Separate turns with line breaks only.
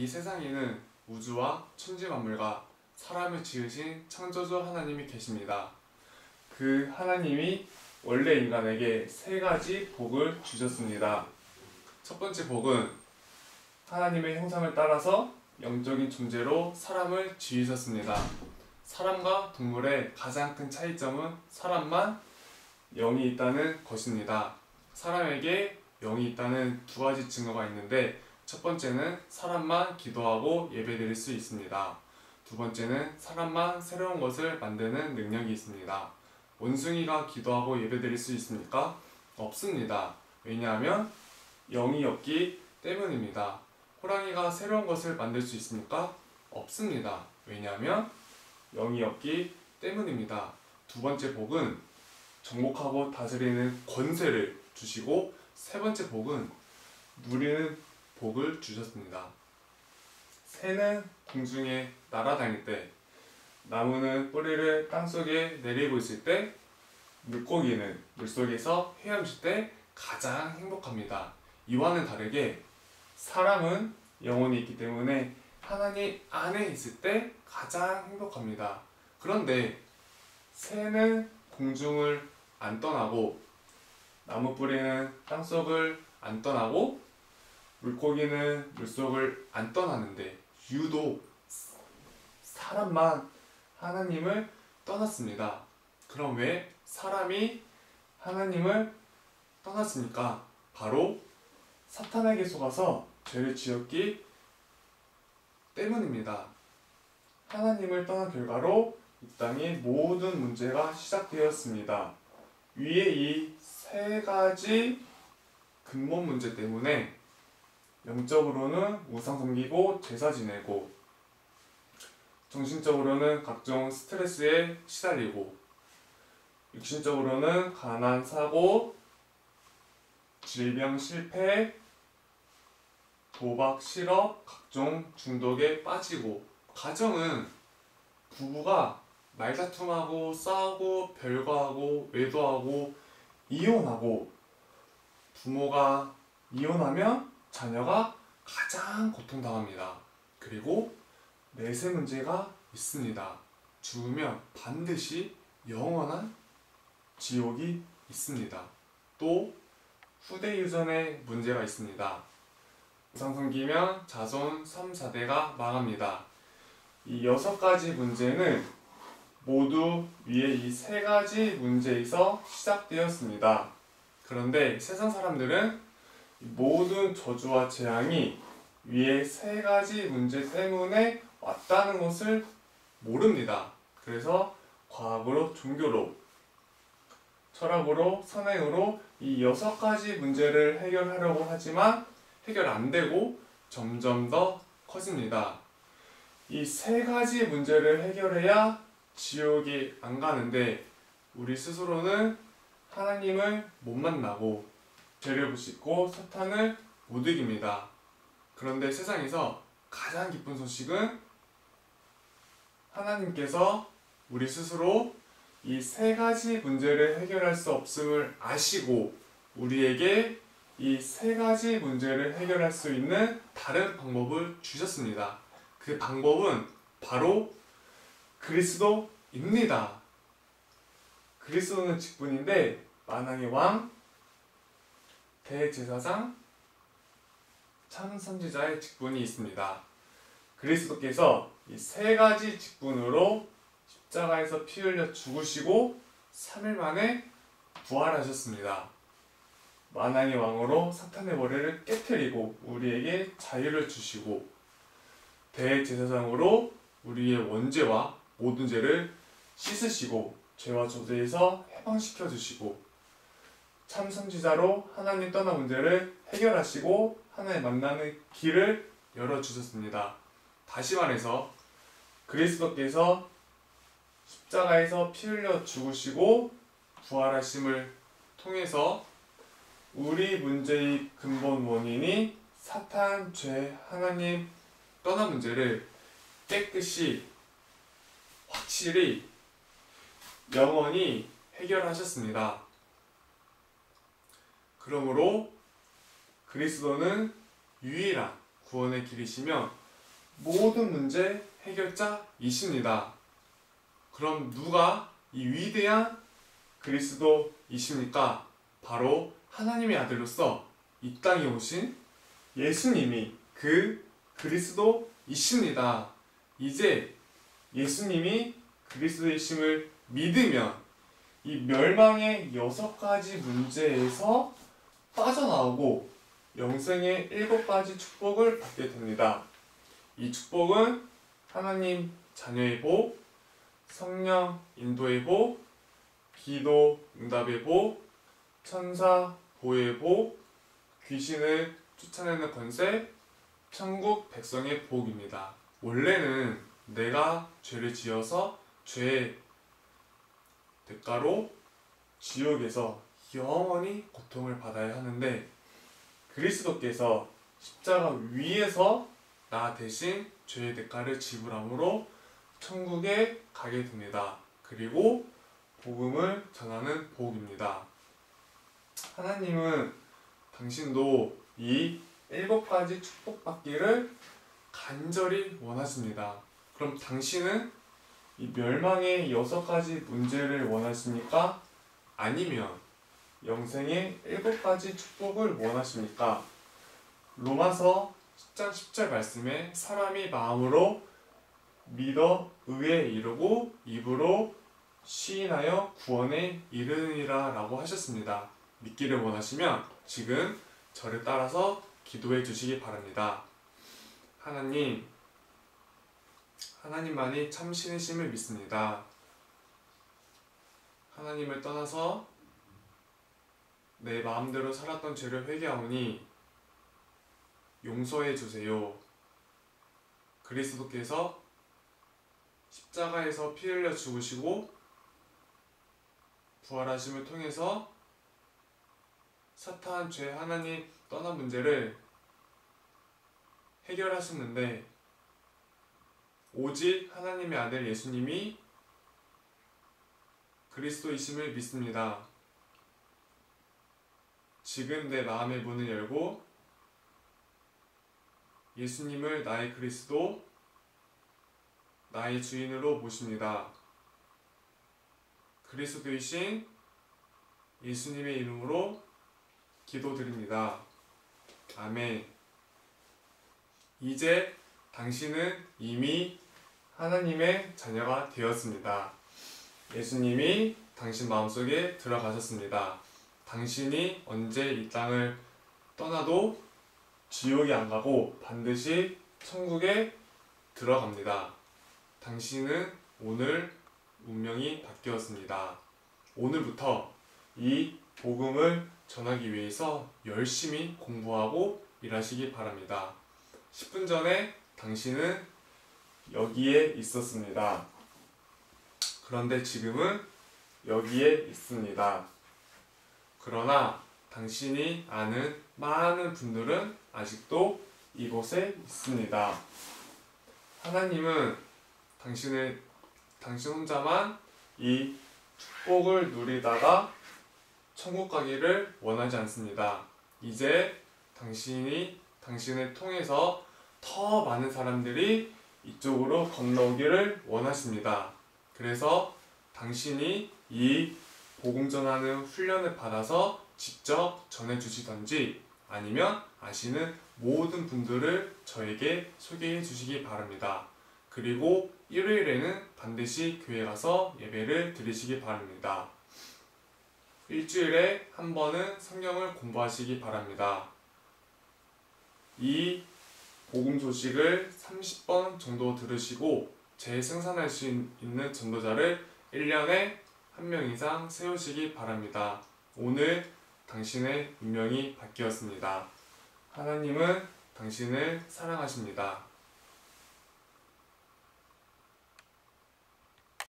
이 세상에는 우주와 천지만물과 사람을 지으신 창조주 하나님이 계십니다. 그 하나님이 원래 인간에게 세 가지 복을 주셨습니다. 첫 번째 복은 하나님의 형상을 따라서 영적인 존재로 사람을 지으셨습니다. 사람과 동물의 가장 큰 차이점은 사람만 영이 있다는 것입니다. 사람에게 영이 있다는 두 가지 증거가 있는데, 첫 번째는 사람만 기도하고 예배드릴 수 있습니다. 두 번째는 사람만 새로운 것을 만드는 능력이 있습니다. 원숭이가 기도하고 예배드릴 수 있습니까? 없습니다. 왜냐하면 영이 없기 때문입니다. 호랑이가 새로운 것을 만들 수 있습니까? 없습니다. 왜냐하면 영이 없기 때문입니다. 두 번째 복은 정복하고 다스리는 권세를 주시고, 세 번째 복은 누리는 복을 주셨습니다. 새는 공중에 날아다닐 때, 나무는 뿌리를 땅속에 내리고 있을 때, 물고기는 물속에서 헤엄칠 때 가장 행복합니다. 이와는 다르게 사람은 영혼이 있기 때문에 하나님 안에 있을 때 가장 행복합니다. 그런데 새는 공중을 안 떠나고, 나무 뿌리는 땅속을 안 떠나고, 물고기는 물속을 안 떠나는데 유독 사람만 하나님을 떠났습니다. 그럼 왜 사람이 하나님을 떠났습니까? 바로 사탄에게 속아서 죄를 지었기 때문입니다. 하나님을 떠난 결과로 이 땅의 모든 문제가 시작되었습니다. 위에 이 세 가지 근본 문제 때문에 영적으로는 우상 섬기고 제사 지내고, 정신적으로는 각종 스트레스에 시달리고, 육신적으로는 가난, 사고, 질병, 실패, 도박, 실업, 각종 중독에 빠지고, 가정은 부부가 말다툼하고 싸우고 별거하고 외도하고 이혼하고, 부모가 이혼하면 자녀가 가장 고통당합니다. 그리고 내세 문제가 있습니다. 죽으면 반드시 영원한 지옥이 있습니다. 또 후대 유전의 문제가 있습니다. 우상 섬기면 자손 3, 4대가 망합니다. 이 6가지 문제는 모두 위에 이 3가지 문제에서 시작되었습니다. 그런데 세상 사람들은 모든 저주와 재앙이 위에 3가지 문제 때문에 왔다는 것을 모릅니다. 그래서 과학으로, 종교로, 철학으로, 선행으로 이 6가지 문제를 해결하려고 하지만 해결 안 되고 점점 더 커집니다. 이 3가지 문제를 해결해야 지옥이 안 가는데, 우리 스스로는 하나님을 못 만나고 죄를 짓고 사탄을 못 이깁니다. 그런데 세상에서 가장 기쁜 소식은 하나님께서 우리 스스로 이 3가지 문제를 해결할 수 없음을 아시고 우리에게 이 3가지 문제를 해결할 수 있는 다른 방법을 주셨습니다. 그 방법은 바로 그리스도입니다. 그리스도는 직분인데, 만왕의 왕, 대제사장, 참선지자의 직분이 있습니다. 그리스도께서 이 3가지 직분으로 십자가에서 피 흘려 죽으시고 3일 만에 부활하셨습니다. 만왕의 왕으로 사탄의 머리를 깨트리고 우리에게 자유를 주시고, 대제사장으로 우리의 원죄와 모든 죄를 씻으시고 죄와 저주에서 해방시켜 주시고, 참선지자로 하나님 떠난 문제를 해결하시고 하나님 만나는 길을 열어주셨습니다. 다시 말해서 그리스도께서 십자가에서 피 흘려 죽으시고 부활하심을 통해서 우리 문제의 근본 원인이 사탄, 죄, 하나님 떠난 문제를 깨끗이, 확실히, 영원히 해결하셨습니다. 그러므로 그리스도는 유일한 구원의 길이시며 모든 문제 해결자이십니다. 그럼 누가 이 위대한 그리스도이십니까? 바로 하나님의 아들로서 이 땅에 오신 예수님이 그 그리스도이십니다. 이제 예수님이 그리스도이심을 믿으면 이 멸망의 6가지 문제에서 빠져나오고 영생의 7가지 축복을 받게 됩니다. 이 축복은 하나님 자녀의 복, 성령 인도의 복, 기도 응답의 복, 천사 보호의 복, 귀신을 쫓아내는 권세, 천국 백성의 복입니다. 원래는 내가 죄를 지어서 죄의 대가로 지옥에서 영원히 고통을 받아야 하는데 그리스도께서 십자가 위에서 나 대신 죄의 대가를 지불함으로 천국에 가게 됩니다. 그리고 복음을 전하는 복입니다. 하나님은 당신도 이 7가지 축복받기를 간절히 원하십니다. 그럼 당신은 이 멸망의 6가지 문제를 원하십니까? 아니면 영생의 7가지 축복을 원하십니까? 로마서 10장 10절 말씀에 사람이 마음으로 믿어 의에 이르고 입으로 시인하여 구원에 이르느니라 라고 하셨습니다. 믿기를 원하시면 지금 저를 따라서 기도해 주시기 바랍니다. 하나님만이 참 신이심을 믿습니다. 하나님을 떠나서 내 마음대로 살았던 죄를 회개하오니 용서해 주세요. 그리스도께서 십자가에서 피 흘려 죽으시고 부활하심을 통해서 사탄, 죄, 하나님 떠난 문제를 해결하셨는데 오직 하나님의 아들 예수님이 그리스도이심을 믿습니다. 지금 내 마음의 문을 열고 예수님을 나의 그리스도, 나의 주인으로 모십니다. 그리스도이신 예수님의 이름으로 기도드립니다. 아멘. 이제 당신은 이미 하나님의 자녀가 되었습니다. 예수님이 당신 마음속에 들어가셨습니다. 당신이 언제 이 땅을 떠나도 지옥에 안 가고 반드시 천국에 들어갑니다. 당신은 오늘 운명이 바뀌었습니다. 오늘부터 이 복음을 전하기 위해서 열심히 공부하고 일하시기 바랍니다. 10분 전에 당신은 여기에 있었습니다. 그런데 지금은 여기에 있습니다. 그러나 당신이 아는 많은 분들은 아직도 이곳에 있습니다. 하나님은 당신 혼자만 이 축복을 누리다가 천국 가기를 원하지 않습니다. 이제 당신을 통해서 더 많은 사람들이 이쪽으로 건너오기를 원하십니다. 그래서 당신이 이 복음 전하는 훈련을 받아서 직접 전해주시던지 아니면 아시는 모든 분들을 저에게 소개해 주시기 바랍니다. 그리고 일요일에는 반드시 교회 가서 예배를 드리시기 바랍니다. 일주일에 한 번은 성경을 공부하시기 바랍니다. 이 복음 소식을 30번 정도 들으시고 재생산할 수 있는 전도자를 1년에 1명 이상 세우시기 바랍니다. 오늘 당신의 운명이 바뀌었습니다. 하나님은 당신을 사랑하십니다.